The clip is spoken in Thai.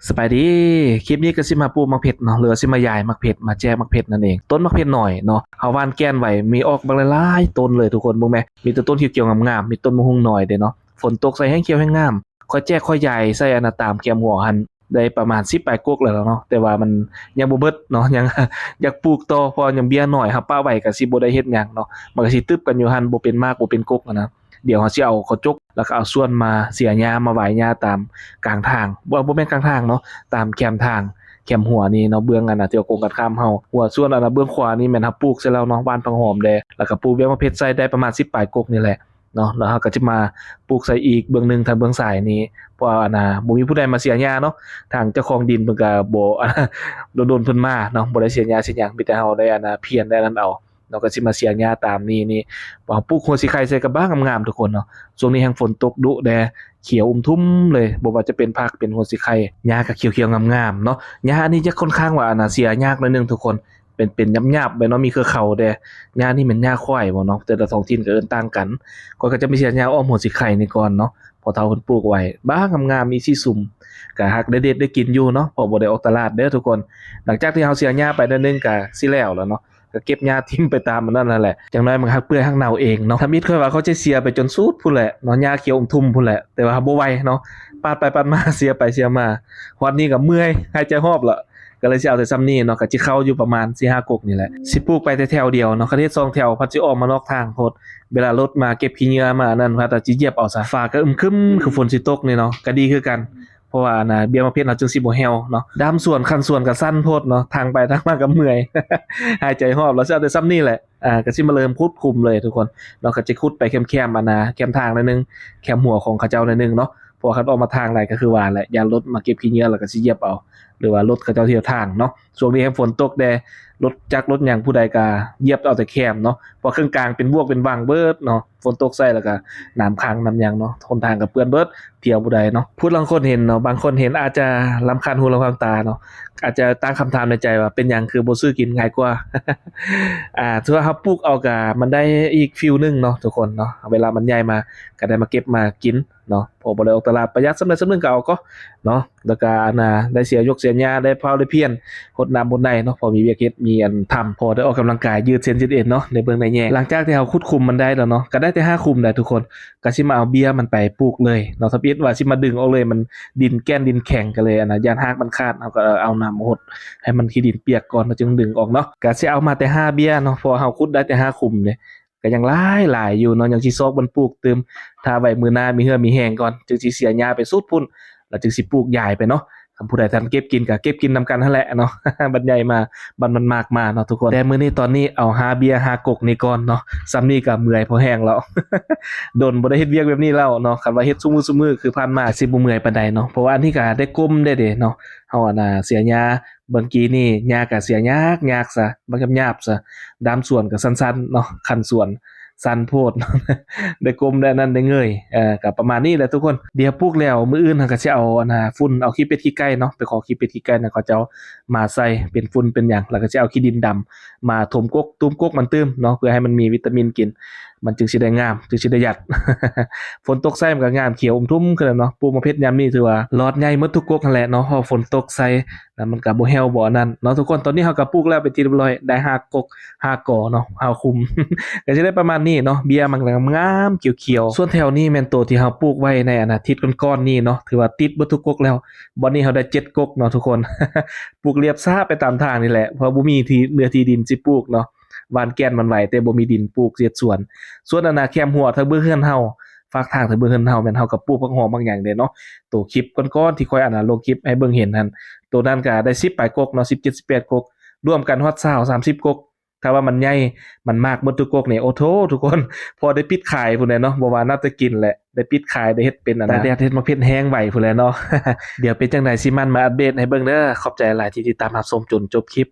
สบายดีคลิปนี้ก็สิมาปลูกมักเผ็ดเนาะหรือสิมายายมักเผ็ดมาแจกมักเผ็ดนั่นเองต้นมักเผ็ดหน่อยเนาะเฮาหว่านแก้นไว้มีออกบางหลายๆต้นเลยทุกคนบ่แม่มีแต่ต้นเขียวๆงามๆมีต้นมะฮุ่งน้อยเด้เนาะฝนตกใส่แห้งเขียวแห้งงามค่อยแจกค่อยใหญ่ใส่อันน่ะตามแก้มหัวหั่นได้ประมาณ10ปลายกกแล้วเนาะแต่ว่ามันยังบ่เบิดเนาะยังอยากปลูกต่อเพราะยังเบี้ยน้อยครับป้าไว้ก็สิบ่ได้เฮ็ดหยังเนาะมันก็สิตึบกันอยู่หั่นบ่เป็นมากบ่เป็นกกอะนะเดี๋ยวเฮาสิเอาเขาจกแล้วก็เอาส่วนมาเสียหญ้ามาหว่ายหญ้าตามกลางทางบ่แม่นกลางทางเนาะตามแคมทางแคมหัวนี่เนาะเบื้องอันน่ะที่ว่าโกงกันข้ามเฮาหัวส่วนอันน่ะเบื้องขวานี่แม่นเฮาปลูกเสร็จแล้วเนาะหว่านผักหอมแดแล้วก็ปลูกเบี้ยมะเพ็ดใส่ได้ประมาณ10ปลายกกนี่แหละเนาะแล้วเฮาก็สิมาปลูกใส่อีกเบื้องหนึงทางเบื้องซ้ายนี่เพราะว่าอันน่ะบ่มีผู้ใดมาเสียหญ้าเนาะทางเจ้าของดินเพิ่นก็บ่โดนๆเพิ่นมาเนาะบ่ได้เสียหญ้าเสียหยังมีแต่เฮาได้อันน่ะเพียรได้อันนั้นเอาเนาะก็สิมาเสียหญ้าตามนี่ว่าปลูกหัวสิไข่ใส่กระบางงามๆทุกคนเนาะช่วงนี้แฮ่งฝนตกดุแดเขียวทุ่มเลยบ่ว่าจะเป็นผักเป็นหัวสิไข่หญ้าก็เขียวๆงามๆเนาะหญ้าอันนี้จะค่อนข้างว่าอันน่ะเสียยากหน่อยหนึงทุกคนเป็นหยาบๆไปเนาะมีเครือเขาแดหญ้านี่แม่นหญ้าควายบ่เนาะแต่ละท้องถิ่นก็เอิ้นต่างกันก็จะมีเสียหญ้าอ้อมหัวสิไข่นี่ก่อนเนาะพอเฒ่าเพิ่นปลูกไว้บางงามๆมีสีสุ่มก็ฮักได้เด็ดได้กินอยู่เนาะเพราะบ่ได้ออกตลาดเด้อทุกคนหลังจากที่เฮาเสียหญ้าไปหน่อยหนึงก็สิแล้วเนาะ ก็เก็บหญ้าทิ้งไปตามมันนั่นแหละจังน้อยมันฮักเปื่อยฮักเน่าเองเนาะทำอิดค่อยว่าเขาจะเสียไปจนสุดพุ่นแหละเนาะหญ้าเขียวอมทุ่มพุ่นแหละแต่ว่าบ่ไหวเนาะปาดไปปาดมาเสียไปเสียมาฮอดนี้ก็เมื่อยหายใจฮอบละก็เลยสิเอาแต่ซ้ำนี้เนาะก็สิเข้าอยู่ประมาณ4-5กกนี่แหละสิปลูกไปแต่แถวเดียวเนาะคันเฮ็ด2แถวพัดสิออกมานอกทางโพดเวลารถมาเก็บขี้เหงื่อมานั่นพัดสิเหยียบเอาซะฟ้าก็อึมครึมคือฝนสิตกนี่เนาะก็ดีคือกันเพราะว่าน่ะเบี้ยมะเพ็ดเราจึงสิบ่แฮวเนาะดามส่วนคันส่วนก็สั้นโพดเนาะทางไปทางมาก็เมื่อย หายใจฮอบแล้วสิเอาแต่ซ้ำนี่แหละก็สิมาเริ่มขุดคุมเลยทุกคนเราก็จะขุดไปแคมๆอันน่ะแคมทางหน่อยนึงแคมหัวของเขาเจ้าหน่อยนึงเนาะพอคันออกมาทางไหนก็คือว่าแหละอย่ารถมาเก็บขี้เหงื่อแล้วก็สิเหยียบเอาหรือว่ารถเขาเจ้าเที่ยวทางเนาะช่วงนี้แฮ่งฝนตกแดรถจักรรถหยังผู้ใดก็เหยียบเอาแต่แคมเนาะเพราะเครื่องกลางเป็นบวกเป็นวังเบิดเนาะฝนตกใส่แล้วก็น้ำค้างน้ำหยังเนาะหนทางก็เปื้อนเบิดเที่ยวผู้ใดเนาะผู้ลางคนเห็นเนาะบางคนเห็นอาจจะรำคาญหูรำคาญตาเนาะอาจจะตั้งคำถามในใจว่าเป็นหยังคือบ่ซื้อกินง่ายกว่า ถือว่าเราปลูกเอาก็มันได้อีกฟีลหนึ่งเนาะทุกคนเนาะเวลามันใหญ่มาก็ได้มาเก็บมากินเนาะพอบ่ได้ออกตลาดประหยัดสำาใดส่ำหนึ่งก็เอาก็เนาะแล้วก็อันน่ะได้เสียยกเสียหญ้าได้เผาได้เพียรรดน้ำรดในเนาะพอมีเวียกเฮ็ดมีอันทำพอได้ออกกำลังกายยืดเส้นยืดเอ็นเนาะได้เบิ่งได้แยงหลังจากที่เราขุดคุมมันได้แล้วเนาะก็ได้แต่5คุมได้ทุกคนก็สิมาเอาเบี้ยมันไปปลูกเลยเนาะถ้าปิดว่าสิมาดึงออกเลยมันดินแก้นดินแข็งก็เลยอันน่ะย้านรากมันขาดเราก็เอาน้ำมาหดให้มันขี้ดินเปียกก่อนแล้วจึงดึงออกเนาะก็สิเอามาแต่5เบี้ยเนาะเพราะเราขุดได้แต่5คุมเด้ก็ยังหลายอยู่เนาะยังสิซอกมันปลูกเติมถ้าไว้มื้อหน้ามีเหือมีแห้งก่อนจึงสิเสียหญ้าไปสุดพุ่นแล้วจึงสิปลูกหญ้าไปเนาะคันผู้ใดทันเก็บกินก็เก็บกินนำกันนั่นแหละเนาะ บัดใหญ่มาบัดมันมากมาเนาะทุกคนแต่มื้อนี้ตอนนี้เอา5เบียร์5กกนี่ก่อนเนาะซ้ำนี้ก็เมื่อยพอแห้งแล้ว โดนบ่ได้เฮ็ดเวียกแบบนี้แล้วเนาะคันว่าเฮ็ดซุมื้อๆคือผ่านมาสิบ่เมื่อยปานใดเนาะเพราะว่าอันนี้ก็ได้ก้มได้เด้เนาะเฮาอะน่ะเสียหญ้าเมื่อกี้นี่หญ้าก็เสียยากซะบ่กับหยาบซะดามสวนก็สั้นๆเนาะคันสวนสั้นโพด ได้ก้มได้นั่นได้เงยก็ประมาณนี้แหละทุกคนเดี๋ยวปลูกแล้วมื้ออื่นเราก็สิเอาอันน่ะฝุ่นเอาขี้เป็ดขี้ไก่เนาะไปขอขี้เป็ดขี้ไก่น่ะเขาจะเอามาใส่เป็นฝุ่นเป็นหยังแล้วก็สิเอาขี้ดินดำมาถมกกตุ้มกกมันตื้มเนาะเพื่อให้มันมีวิตามินกินมันจึงสิได้งามจึงสิได้หยัด ฝนตกใส่มันก็งามเขียวอมทุ่มขึ้นแล้วเนาะปลูกมะเพ็ดยามนี้ถือว่ารอดใหญ่หมดทุกกกนั่นแหละเนาะพอฝนตกใส่แล้วมันก็บ่แห้วบ่อันนั้นเนาะทุกคนตอนนี้เราก็ปลูกแล้วเป็นที่เรียบร้อยได้5กก5กอเนาะ5คุม ก็สิได้ประมาณนี้เนาะเบี้ยมันก็งามๆเขียวๆส่วนแถวนี้แม่นตัวที่เราปลูกไว้ในอนาทิตย์ก่อนๆนี้เนาะถือว่าติดเบิดทุกกกแล้วบ่นี้เราได้7กกเนาะทุกคน ปลูกเรียบซ่าไปตามทางนี่แหละเพราะบ่มีที่เนื้อที่ดินสิปลูกเนาะหว่านแก่นมันไหวแต่บ่มีดินปลูกเฮ็ดสวนส่วนอนาแคมหัวทางเบื้องเฮือนเฮาฝากทางทางเบื้องเฮือนเฮาแม่นเฮาก็ปลูกผักหอมบางอย่างเด้เนาะตัวคลิปก่อนๆที่ค่อยอันน่ะลงคลิปให้เบิ่งเห็นนั่นตัวนั้นก็ได้10ปลายกกเนาะ17 18กกรวมกันฮอด20 30กกถ้าว่ามันใหญ่มันมากหมดทุกกกนี่โอ้โธทุกคน พอได้ปิดขายพุ่นแหละเนาะบ่ว่านับแต่กินแหละได้ปิดขายได้เฮ็ดเป็นอันนะได้เฮ็ดมะเพ็ดแห้งไว้พุ่นแหละเนาะ เดี๋ยวเป็นจังได๋สิมันมาอัปเดตให้เบิ่งเด้อขอบใจหลายที่ติดตามรับชมจนจบคลิป